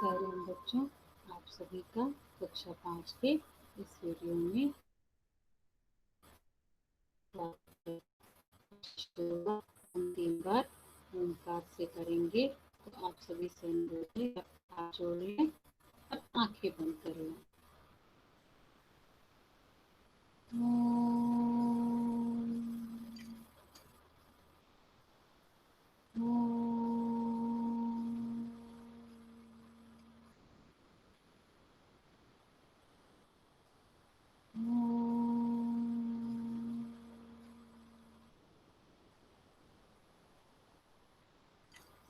साधारण बच्चों, आप सभी का कक्षा 5 के इस वीडियो में हम 3 बार ओंकार से करेंगे। तो आप सभी से अनुरोध है, हाथ जोड़ लें और आंखें बंद कर लें।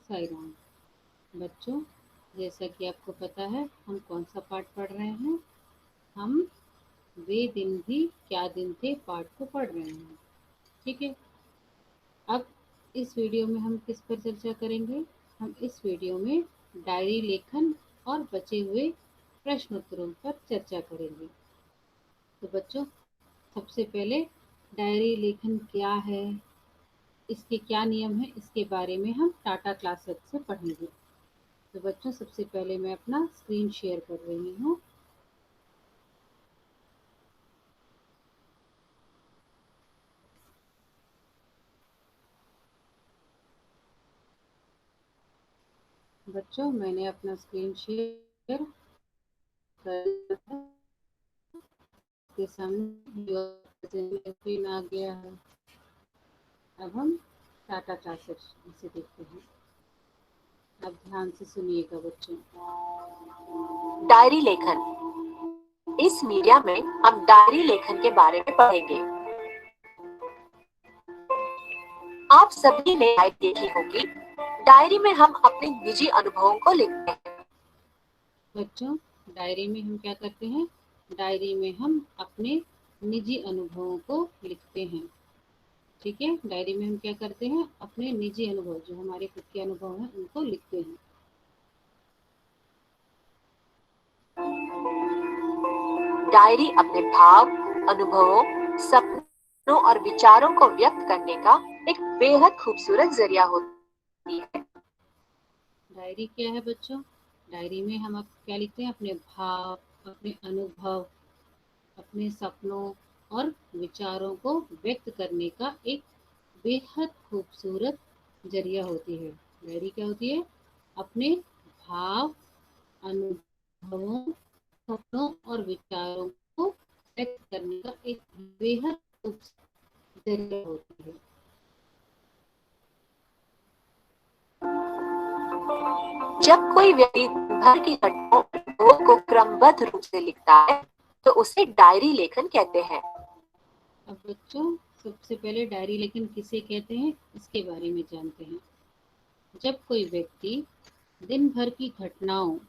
साई राम। बच्चों, जैसा कि आपको पता है हम कौन सा पाठ पढ़ रहे हैं। हम वे दिन भी क्या दिन थे पाठ को पढ़ रहे हैं। ठीक है, अब इस वीडियो में हम किस पर चर्चा करेंगे। हम इस वीडियो में डायरी लेखन और बचे हुए प्रश्न उत्तरों पर चर्चा करेंगे। तो बच्चों, सबसे पहले डायरी लेखन क्या है, इसके क्या नियम है, इसके बारे में हम टाटा क्लासेस से पढ़ेंगे। तो बच्चों, सबसे पहले मैं अपना स्क्रीन शेयर कर रही हूँ। बच्चों, मैंने अपना स्क्रीन शेयर कर के सामने स्क्रीन आ गया है। अब हम टाटा क्लासेस से देखते हैं। अब ध्यान से सुनिएगा बच्चों। डायरी लेखन। इस मीडिया में हम डायरी लेखन के बारे में पढ़ेंगे। आप सभी ने डायरी देखी होगी। डायरी में हम अपने निजी अनुभवों को लिखते हैं। बच्चों, डायरी में हम क्या करते हैं? डायरी में हम अपने निजी अनुभवों को लिखते हैं। ठीक है, डायरी में हम क्या करते हैं? अपने निजी अनुभव, जो हमारे खुद के अनुभव हैं, उनको लिखते हैं। डायरी अपने भाव, अनुभवों, सपनों और विचारों को व्यक्त करने का एक बेहद खूबसूरत जरिया होती है। डायरी क्या है बच्चों? डायरी में हम क्या लिखते हैं? अपने भाव, अपने अनुभव, अपने सपनों और विचारों को व्यक्त करने का एक बेहद खूबसूरत जरिया होती है। डायरी क्या होती है? अपने भाव, अनुभवों, सपनों और विचारों को व्यक्त करने का एक बेहद खूबसूरत जरिया होती है। जब कोई व्यक्ति भर की घटनाओं को क्रमबद्ध रूप से लिखता है तो उसे डायरी लेखन कहते हैं। अब बच्चों, सबसे पहले डायरी लेखन किसे कहते हैं, इसके बारे में जानते हैं। जब कोई व्यक्ति दिन भर की घटनाओं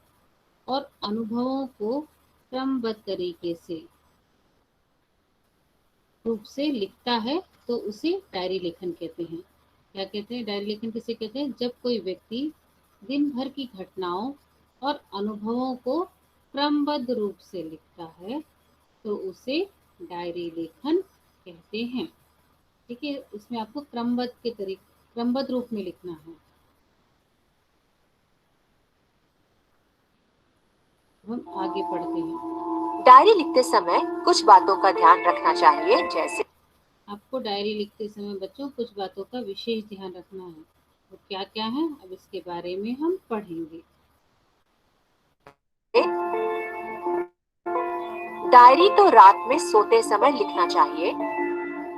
और अनुभवों को क्रमबद्ध तरीके से रूप से लिखता है तो उसे डायरी लेखन कहते हैं। क्या कहते हैं? डायरी लेखन किसे कहते हैं? जब कोई व्यक्ति दिन भर की घटनाओं और अनुभवों को क्रमबद्ध रूप से लिखता है तो उसे डायरी लेखन कहते हैं। ठीक है, उसमें आपको क्रमबद्ध रूप में लिखना है। हम आगे पढ़ते हैं। डायरी लिखते समय कुछ बातों का ध्यान रखना चाहिए, जैसे आपको डायरी लिखते समय बच्चों कुछ बातों का विशेष ध्यान रखना है। वो क्या क्या है, अब इसके बारे में हम पढ़ेंगे। डायरी तो रात में सोते समय लिखना चाहिए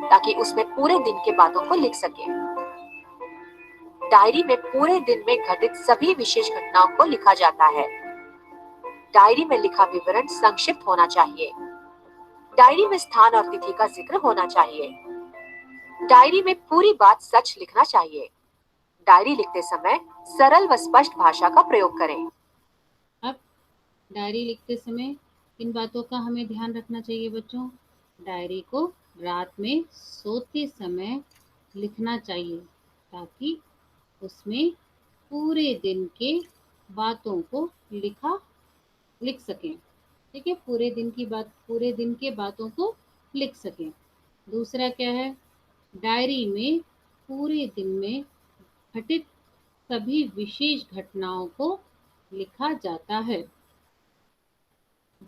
ताकि उसमें पूरे दिन के बातों को लिख सके। डायरी में पूरे दिन में घटित सभी विशेष घटनाओं को लिखा जाता है। डायरी में लिखा विवरण संक्षिप्त होना चाहिए। डायरी में स्थान और तिथि का जिक्र होना चाहिए। डायरी में पूरी बात सच लिखना चाहिए। डायरी लिखते समय सरल व स्पष्ट भाषा का प्रयोग करें। अब डायरी लिखते समय किन बातों का हमें ध्यान रखना चाहिए बच्चों? डायरी को रात में सोते समय लिखना चाहिए ताकि उसमें पूरे दिन के बातों को लिख सकें। ठीक है, पूरे दिन के बातों को लिख सकें। दूसरा क्या है? डायरी में पूरे दिन में घटित सभी विशेष घटनाओं को लिखा जाता है।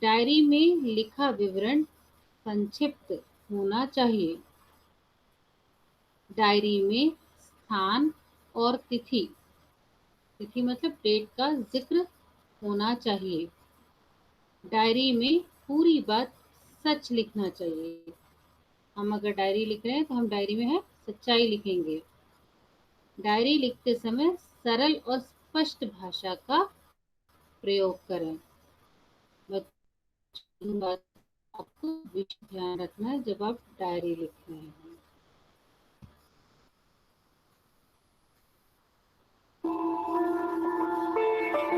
डायरी में लिखा विवरण संक्षिप्त होना चाहिए। डायरी में स्थान और तिथि तिथि मतलब डेट का जिक्र होना चाहिए। डायरी में पूरी बात सच लिखना चाहिए। हम अगर डायरी लिख रहे हैं तो हम डायरी में है सच्चाई लिखेंगे। डायरी लिखते समय सरल और स्पष्ट भाषा का प्रयोग करें। बात आपको विशेष ध्यान रखना है जब आप डायरी लिख रहे हैं।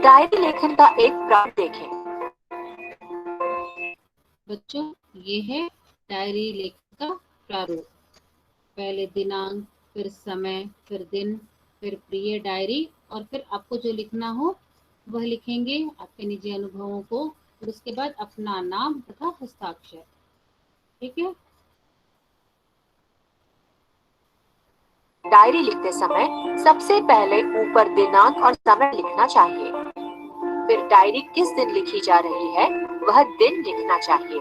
डायरी लेखन का एक प्रारूप देखें। बच्चों, ये है डायरी लेखन का प्रारूप। पहले दिनांक, फिर समय, फिर दिन, फिर प्रिय डायरी और फिर आपको जो लिखना हो वह लिखेंगे, आपके निजी अनुभवों को, और उसके बाद अपना नाम तथा हस्ताक्षर। ठीक है। डायरी लिखते समय सबसे पहले ऊपर दिनांक और समय लिखना चाहिए। फिर डायरी किस दिन लिखी जा रही है वह दिन लिखना चाहिए।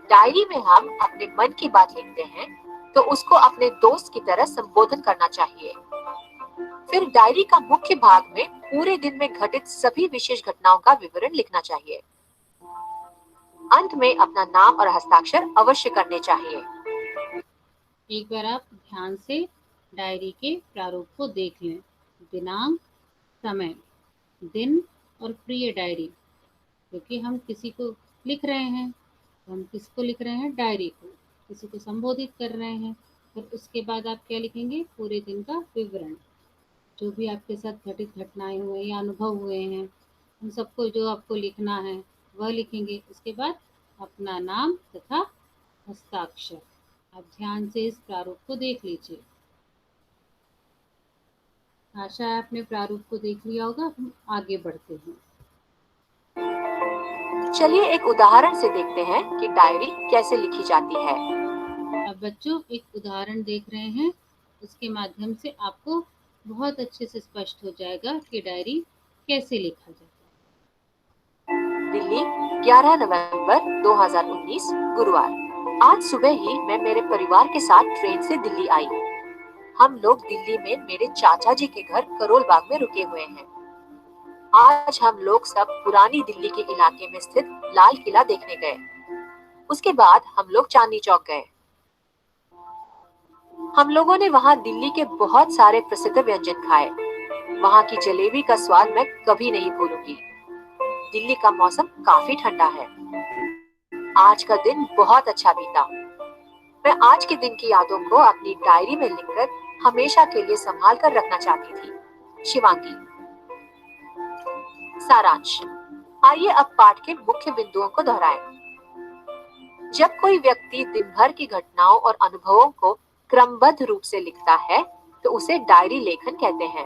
डायरी में हम अपने मन की बात लिखते हैं तो उसको अपने दोस्त की तरह संबोधन करना चाहिए। फिर डायरी का मुख्य भाग में पूरे दिन में घटित सभी विशेष घटनाओं का विवरण लिखना चाहिए। अंत में अपना नाम और हस्ताक्षर अवश्य करने चाहिए। एक बार आप ध्यान से डायरी के प्रारूप को देख लें। दिनांक, समय, दिन और प्रिय डायरी, क्योंकि हम किसी को लिख रहे हैं तो हम किसको लिख रहे हैं? डायरी को। किसी को संबोधित कर रहे हैं। फिर उसके बाद आप क्या लिखेंगे? पूरे दिन का विवरण, जो भी आपके साथ घटित घटनाएं हुए या अनुभव हुए हैं उन सबको जो आपको लिखना है वह लिखेंगे। उसके बाद अपना नाम तथा हस्ताक्षर। आप ध्यान से इस प्रारूप को देख लीजिए। आशा है आपने प्रारूप को देख लिया होगा। हम आगे बढ़ते हैं। चलिए एक उदाहरण से देखते हैं कि डायरी कैसे लिखी जाती है। अब बच्चों एक उदाहरण देख रहे हैं, उसके माध्यम से आपको बहुत अच्छे से स्पष्ट हो जाएगा कि डायरी कैसे लिखा जाता है। दिल्ली, 11 नवंबर 2019 गुरुवार। आज सुबह ही मैं मेरे परिवार के साथ ट्रेन से दिल्ली आई। हम लोग दिल्ली में मेरे चाचा जी के घर करोल बाग में रुके हुए हैं। आज हम लोग सब पुरानी दिल्ली के इलाके में स्थित लाल किला देखने गए। उसके बाद हम लोग चांदनी चौक गए। हम लोगों ने वहाँ दिल्ली के बहुत सारे प्रसिद्ध व्यंजन खाए। वहाँ की जलेबी का स्वाद मैं कभी नहीं भूलूंगी। दिल्ली का मौसम काफी ठंडा है। आज का दिन बहुत अच्छा बीता। मैं आज के दिन की यादों को अपनी डायरी में लिखकर हमेशा के लिए संभाल कर रखना चाहती थी। शिवांगी। सारांश। आइए अब पाठ के मुख्य बिंदुओं को दोहराएं। जब कोई व्यक्ति दिन भर की घटनाओं और अनुभवों को क्रमबद्ध रूप से लिखता है तो उसे डायरी लेखन कहते हैं।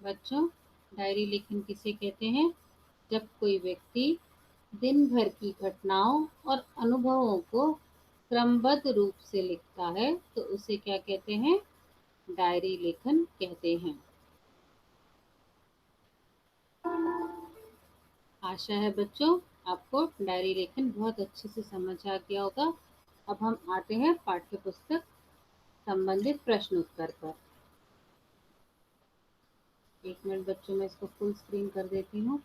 बच्चों, डायरी लेखन किसे कहते हैं? जब कोई व्यक्ति दिन भर की घटनाओं और अनुभवों को क्रमबद्ध रूप से लिखता है तो उसे क्या कहते हैं? डायरी लेखन कहते हैं। आशा है बच्चों आपको डायरी लेखन बहुत अच्छे से समझ आ गया होगा। अब हम आते हैं पाठ्य पुस्तक संबंधित प्रश्न उत्तर पर। एक मिनट बच्चों, मैं इसको फुल स्क्रीन कर देती हूँ।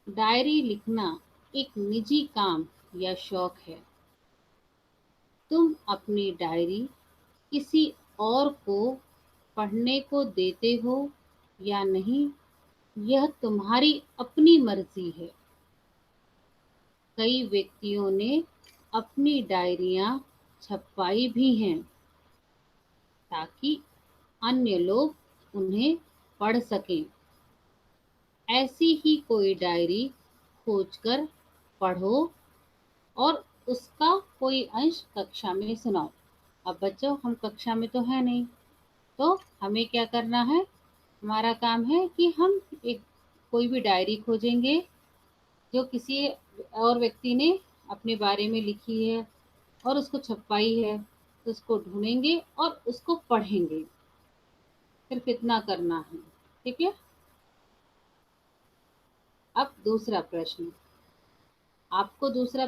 डायरी लिखना एक निजी काम या शौक है। तुम अपनी डायरी किसी और को पढ़ने को देते हो या नहीं, यह तुम्हारी अपनी मर्जी है। कई व्यक्तियों ने अपनी डायरियां छपवाई भी हैं ताकि अन्य लोग उन्हें पढ़ सकें। ऐसी ही कोई डायरी खोजकर पढ़ो और उसका कोई अंश कक्षा में सुनाओ। अब बच्चों, हम कक्षा में तो है नहीं, तो हमें क्या करना है? हमारा काम है कि हम एक कोई भी डायरी खोजेंगे जो किसी और व्यक्ति ने अपने बारे में लिखी है और उसको छपवाई है। तो उसको ढूंढेंगे और उसको पढ़ेंगे। सिर्फ इतना करना है, ठीक है। अब दूसरा प्रश्न, आपको दूसरा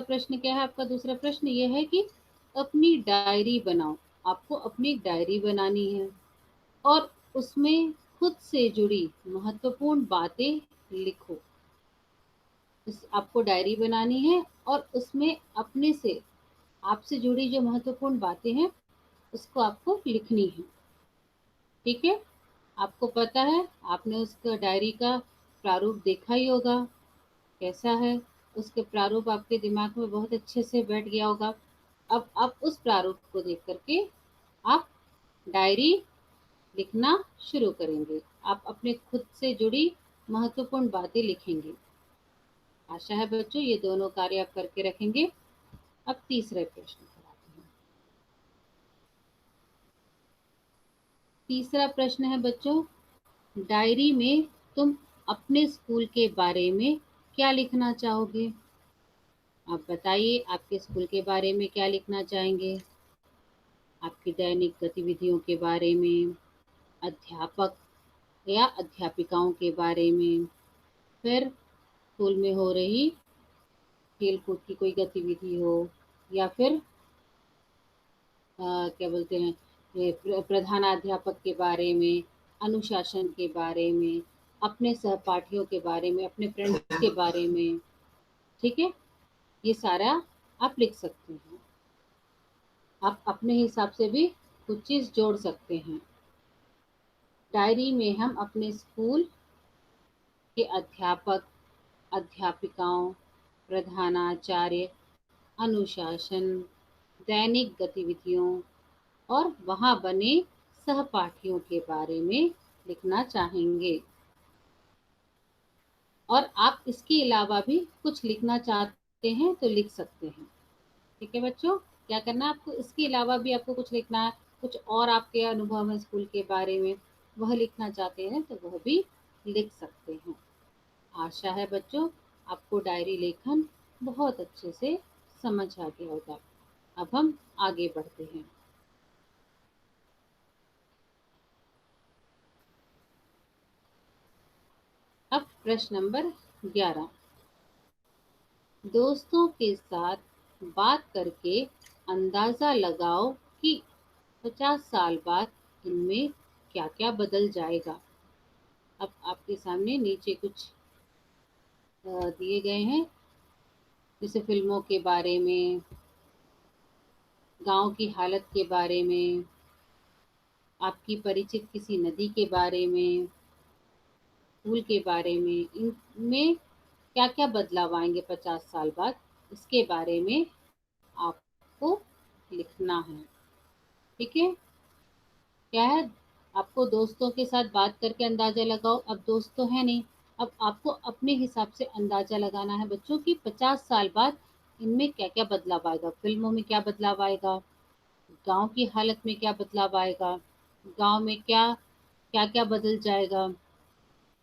प्रश्न क्या है? आपका दूसरा प्रश्न ये है कि अपनी डायरी बनाओ। आपको अपनी डायरी बनानी है और उसमें खुद से जुड़ी महत्वपूर्ण बातें लिखो। आपको डायरी बनानी है और उसमें अपने से, आपसे जुड़ी जो महत्वपूर्ण बातें हैं उसको आपको लिखनी है, ठीक है। आपको पता है, आपने उसका डायरी का प्रारूप देखा ही होगा, कैसा है। उसके प्रारूप आपके दिमाग में बहुत अच्छे से बैठ गया होगा। अब आप उस प्रारूप को देख करके आप डायरी लिखना शुरू करेंगे। आप अपने खुद से जुड़ी महत्वपूर्ण बातें लिखेंगे। आशा है बच्चों ये दोनों कार्य आप करके रखेंगे। अब तीसरे प्रश्न पर आते हैं। तीसरा प्रश्न है बच्चों, डायरी में तुम अपने स्कूल के बारे में क्या लिखना चाहोगे? आप बताइए, आपके स्कूल के बारे में क्या लिखना चाहेंगे? आपकी दैनिक गतिविधियों के बारे में, अध्यापक या अध्यापिकाओं के बारे में, फिर स्कूल में हो रही खेल कूद की कोई गतिविधि हो, या फिर क्या बोलते हैं, ये प्रधानाध्यापक के बारे में, अनुशासन के बारे में, अपने सहपाठियों के बारे में, अपने फ्रेंड्स के बारे में, ठीक है। ये सारा आप लिख सकते हैं। आप अपने हिसाब से भी कुछ चीज़ जोड़ सकते हैं। डायरी में हम अपने स्कूल के अध्यापक, अध्यापिकाओं, प्रधानाचार्य, अनुशासन, दैनिक गतिविधियों और वहाँ बने सहपाठियों के बारे में लिखना चाहेंगे। और आप इसके अलावा भी कुछ लिखना चाहते हैं तो लिख सकते हैं, ठीक है बच्चों। क्या करना है आपको, इसके अलावा भी आपको कुछ लिखना है, कुछ और आपके अनुभव है स्कूल के बारे में, वह लिखना चाहते हैं तो वह भी लिख सकते हैं। आशा है बच्चों आपको डायरी लेखन बहुत अच्छे से समझ आ गया होगा। अब हम आगे बढ़ते हैं। अब प्रश्न नंबर 11, दोस्तों के साथ बात करके अंदाजा लगाओ कि 50 साल बाद इनमें क्या क्या बदल जाएगा। अब आपके सामने नीचे कुछ दिए गए हैं, जैसे फिल्मों के बारे में, गांव की हालत के बारे में, आपकी परिचित किसी नदी के बारे में, फूल के बारे में, इनमें क्या क्या बदलाव आएंगे 50 साल बाद, इसके बारे में आपको लिखना है, ठीक है। क्या है, आपको दोस्तों के साथ बात करके अंदाजा लगाओ। अब दोस्त तो है नहीं, अब आपको अपने हिसाब से अंदाजा लगाना है बच्चों कि 50 साल बाद इनमें क्या क्या बदलाव आएगा। फिल्मों में क्या बदलाव आएगा, गांव की हालत में क्या बदलाव आएगा, गांव में क्या क्या क्या बदल जाएगा,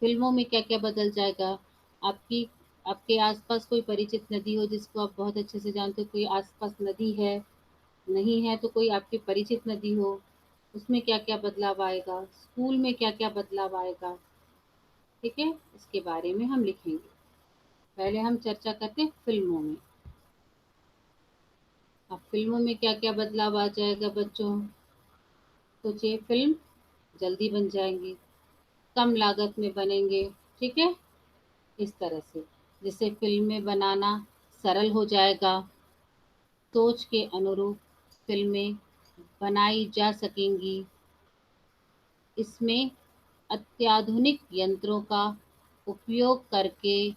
फिल्मों में क्या क्या बदल जाएगा। आपकी आपके आसपास कोई परिचित नदी हो जिसको आप बहुत अच्छे से जानते हो, कोई आसपास नदी है, नहीं है तो कोई आपकी परिचित नदी हो, उसमें क्या क्या बदलाव आएगा, स्कूल में क्या क्या बदलाव आएगा, ठीक है। इसके बारे में हम लिखेंगे। पहले हम चर्चा करते हैं फिल्मों में। अब फिल्मों में क्या क्या बदलाव आ जाएगा बच्चों, सोचिए। फिल्म जल्दी बन जाएंगी, कम लागत में बनेंगे, ठीक है। इस तरह से जिससे फिल्में बनाना सरल हो जाएगा, सोच के अनुरूप फिल्में बनाई जा सकेंगी। इसमें अत्याधुनिक यंत्रों का उपयोग करके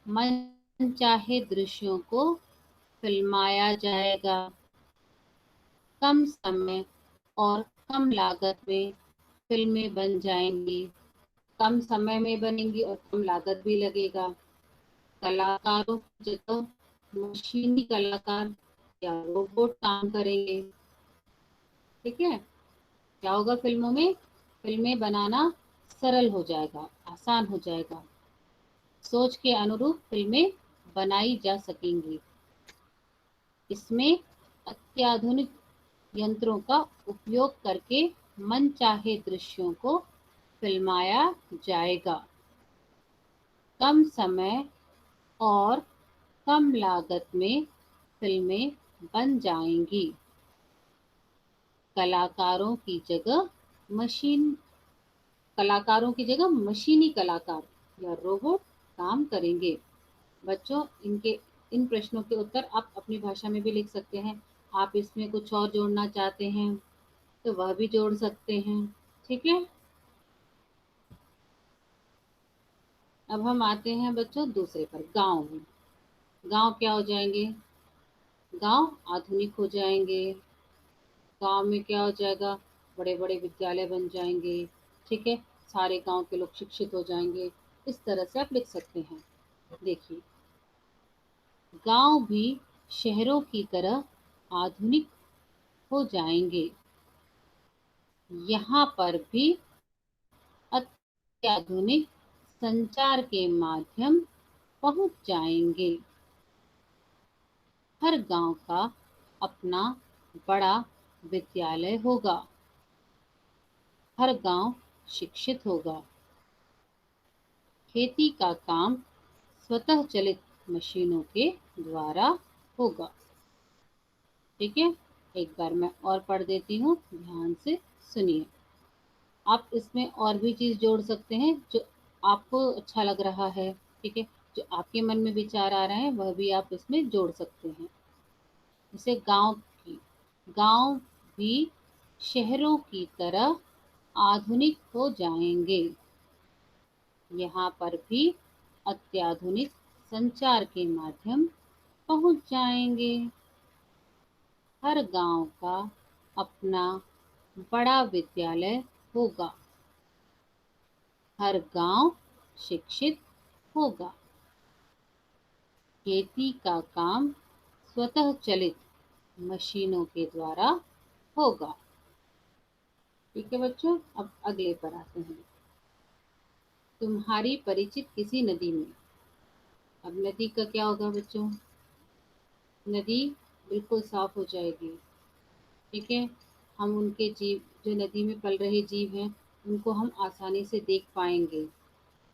मनचाहे दृश्यों को फिल्माया जाएगा। कम समय और कम लागत में फिल्में बन जाएंगी, कम समय में बनेंगी और कम लागत भी लगेगा। कलाकारों की जगह मशीनी कलाकार या रोबोट काम करेंगे, ठीक है। क्या होगा फिल्मों में, फिल्में बनाना सरल हो जाएगा, आसान हो जाएगा, सोच के अनुरूप फिल्में बनाई जा सकेंगी। इसमें अत्याधुनिक यंत्रों का उपयोग करके मनचाहे दृश्यों को फिल्माया जाएगा। कम समय और कम लागत में फिल्में बन जाएंगी। कलाकारों की जगह मशीन कलाकारों की जगह मशीनी कलाकार या रोबोट काम करेंगे। बच्चों, इनके इन प्रश्नों के उत्तर आप अपनी भाषा में भी लिख सकते हैं। आप इसमें कुछ और जोड़ना चाहते हैं तो वह भी जोड़ सकते हैं। ठीक है। अब हम आते हैं बच्चों दूसरे पर, गांव में। गांव क्या हो जाएंगे? गांव आधुनिक हो जाएंगे। गांव में क्या हो जाएगा? बड़े बड़े विद्यालय बन जाएंगे। ठीक है। सारे गांव के लोग शिक्षित हो जाएंगे। इस तरह से आप लिख सकते हैं। देखिए, गांव भी शहरों की तरह आधुनिक हो जाएंगे। यहाँ पर भी अत्याधुनिक संचार के माध्यम पहुंच जाएंगे। हर गांव का अपना बड़ा विद्यालय होगा। हर गांव शिक्षित होगा। खेती का काम स्वतः चलित मशीनों के द्वारा होगा। ठीक है। एक बार मैं और पढ़ देती हूँ, ध्यान से सुनिए। आप इसमें और भी चीज जोड़ सकते हैं जो आपको अच्छा लग रहा है। ठीक है। जो आपके मन में विचार आ रहे हैं वह भी आप इसमें जोड़ सकते हैं। जैसे गांव भी शहरों की तरह आधुनिक हो जाएंगे। यहाँ पर भी अत्याधुनिक संचार के माध्यम पहुंच जाएंगे। हर गांव का अपना बड़ा विद्यालय होगा। हर गांव शिक्षित होगा। खेती का काम स्वतः चलित मशीनों के द्वारा होगा। ठीक है बच्चों, अब अगले पर आते हैं। तुम्हारी परिचित किसी नदी में। अब नदी का क्या होगा बच्चों? नदी बिल्कुल साफ हो जाएगी। ठीक है। हम उनके जीव, जो नदी में पल रहे जीव हैं, उनको हम आसानी से देख पाएंगे।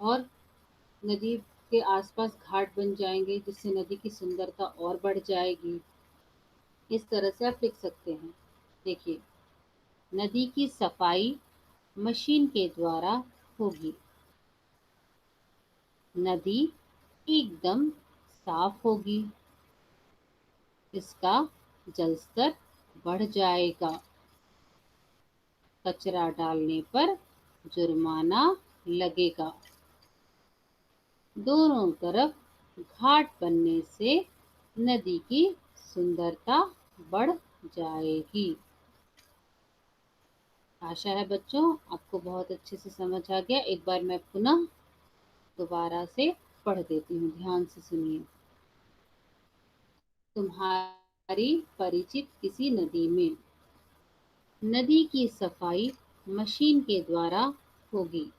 और नदी के आसपास घाट बन जाएंगे जिससे नदी की सुंदरता और बढ़ जाएगी। इस तरह से आप लिख सकते हैं। देखिए, नदी की सफाई मशीन के द्वारा होगी। नदी एकदम साफ होगी। इसका जल स्तर बढ़ जाएगा। कचरा डालने पर जुर्माना लगेगा। दोनों तरफ घाट बनने से नदी की सुंदरता बढ़ जाएगी। आशा है बच्चों आपको बहुत अच्छे से समझ आ गया। एक बार मैं पुनः दोबारा से पढ़ देती हूँ, ध्यान से सुनिए। तुम्हारी परिचित किसी नदी में। नदी की सफाई मशीन के द्वारा होगी।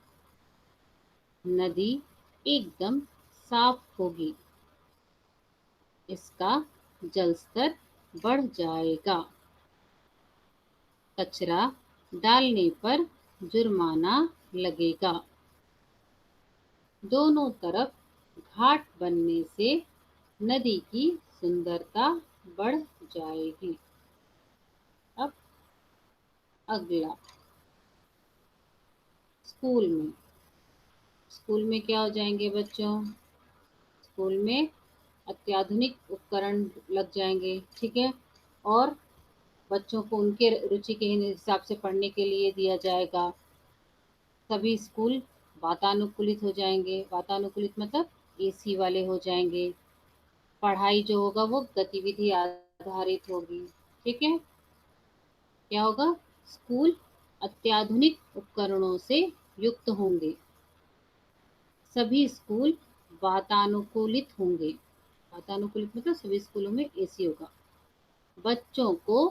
नदी एकदम साफ होगी। इसका जल स्तर बढ़ जाएगा। कचरा डालने पर जुर्माना लगेगा। दोनों तरफ घाट बनने से नदी की सुंदरता बढ़ जाएगी। अब अगला, स्कूल में। स्कूल में क्या हो जाएंगे बच्चों? स्कूल में अत्याधुनिक उपकरण लग जाएंगे। ठीक है। और बच्चों को उनके रुचि के हिसाब से पढ़ने के लिए दिया जाएगा। सभी स्कूल वातानुकूलित हो जाएंगे। वातानुकूलित मतलब एसी वाले हो जाएंगे। पढ़ाई जो होगा वो गतिविधि आधारित होगी। ठीक है। क्या होगा? स्कूल अत्याधुनिक उपकरणों से युक्त होंगे। सभी स्कूल वातानुकूलित होंगे। वातानुकूलित मतलब सभी स्कूलों में एसी होगा। बच्चों को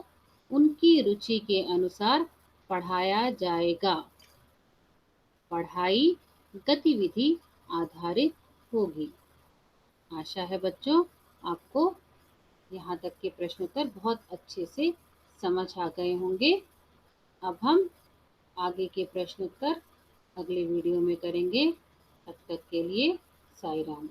उनकी रुचि के अनुसार पढ़ाया जाएगा। पढ़ाई गतिविधि आधारित होगी। आशा है बच्चों आपको यहाँ तक के प्रश्नोत्तर बहुत अच्छे से समझ आ गए होंगे। अब हम आगे के प्रश्न उत्तर अगले वीडियो में करेंगे। तब तक के लिए साई राम।